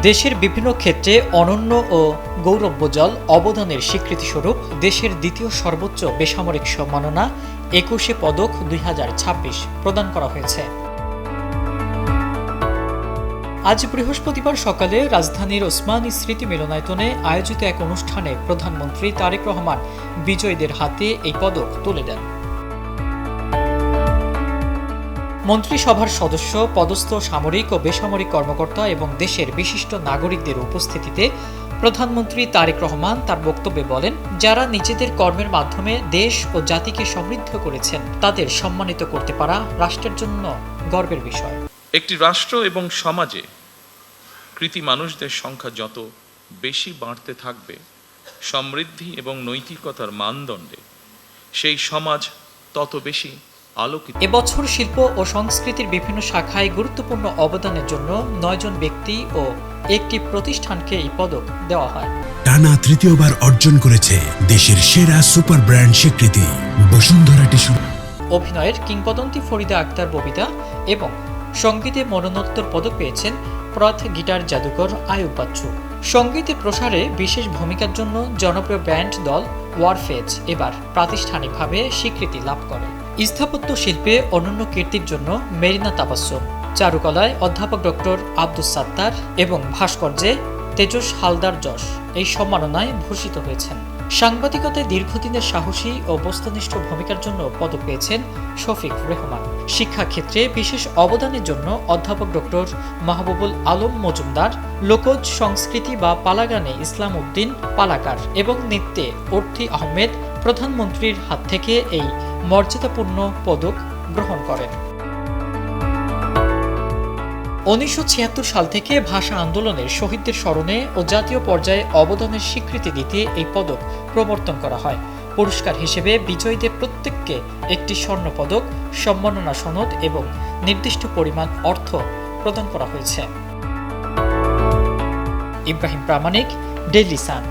দেশের বিভিন্ন ক্ষেত্রে অনন্য ও গৌরবোজ্জ্বল অবদানের স্বীকৃতিস্বরূপ দেশের দ্বিতীয় সর্বোচ্চ বেসামরিক সম্মাননা ২১ পদক ২০২৬ প্রদান করা হয়েছে। আজ বৃহস্পতিবার সকালে রাজধানীর ওসমানী স্মৃতি মিলনায়তনে আয়োজিত এক অনুষ্ঠানে প্রধানমন্ত্রী তারেক রহমান বিজয়ীদের হাতে এই পদক তুলে দেন। মন্ত্রিসভার সদস্য, পদস্থ সামরিক ও বেসামরিক কর্মকর্তা এবং দেশের বিশিষ্ট নাগরিকদের উপস্থিতিতে প্রধানমন্ত্রী তারেক রহমান তার বক্তব্যে বলেন, যারা নিজেদের কর্মের মাধ্যমে দেশ ও জাতিকে সমৃদ্ধ করেছেন তাদের সম্মানিত করতে পারা রাষ্ট্রের জন্য গর্বের বিষয়। একটি রাষ্ট্র এবং সমাজে কৃতী মানুষদের সংখ্যা যত বেশি বাড়তে থাকবে, সমৃদ্ধি এবং নৈতিকতার মানদণ্ডে সেই সমাজ তত বেশি আলোকিত। এবছর শিল্প ও সংস্কৃতির বিভিন্ন শাখায় গুরুত্বপূর্ণ অবদানের জন্য ৯ জন ব্যক্তি ও একটি প্রতিষ্ঠানকে এই পদক দেওয়া হয়। টানা তৃতীয়বার অর্জন করেছে দেশের সেরা সুপার ব্র্যান্ড স্বীকৃতি বসুন্ধরা টিস্যু। অভিনয়ের কিংবদন্তি ফরিদা আক্তার ববিতা এবং সঙ্গীতে মরণোত্তর পদক পেয়েছেন প্রথ গিটার জাদুকর আয়ুব বাচ্চু। সঙ্গীতের প্রসারে বিশেষ ভূমিকার জন্য জনপ্রিয় ব্যান্ড দল ওয়ারফেজ এবার প্রাতিষ্ঠানিকভাবে স্বীকৃতি লাভ করে। স্থাপত্য শিল্পে অনন্য কীর্তির জন্য মেরিনা তাবাসসুম, চারুকলায় অধ্যাপক ডক্টর আব্দুস সাত্তার এবং ভাস্কর্যে তেজস হালদার যশ এই সম্মাননায় ভূষিত হয়েছেন। সাংবাদিকতায় দীর্ঘদিনের সাহসী ও বস্তুনিষ্ঠ ভূমিকার জন্য পদক পেয়েছেন শফিক রেহমান। শিক্ষাক্ষেত্রে বিশেষ অবদানের জন্য অধ্যাপক ডক্টর মাহবুবুল আলম মজুমদার, লোকজ সংস্কৃতি বা পালাগানে ইসলাম উদ্দিন পালাকার এবং নৃত্যে অর্থী আহমেদ প্রধানমন্ত্রীর হাত থেকে এই মর্যাদাপূর্ণ পদক গ্রহণ করেন। ১৯৭৬ সাল থেকে ভাষা আন্দোলনের শহীদদের স্মরণে ও জাতীয় পর্যায়ে অবদানের স্বীকৃতি দিতে এই পদক প্রবর্তন করা হয়। পুরস্কার হিসেবে বিজয়ীদের প্রত্যেককে একটি স্বর্ণপদক, সম্মাননা সনদ এবং নির্দিষ্ট পরিমাণ অর্থ প্রদান করা হয়েছে। ইব্রাহিম প্রামাণিক, ডেইলি সান।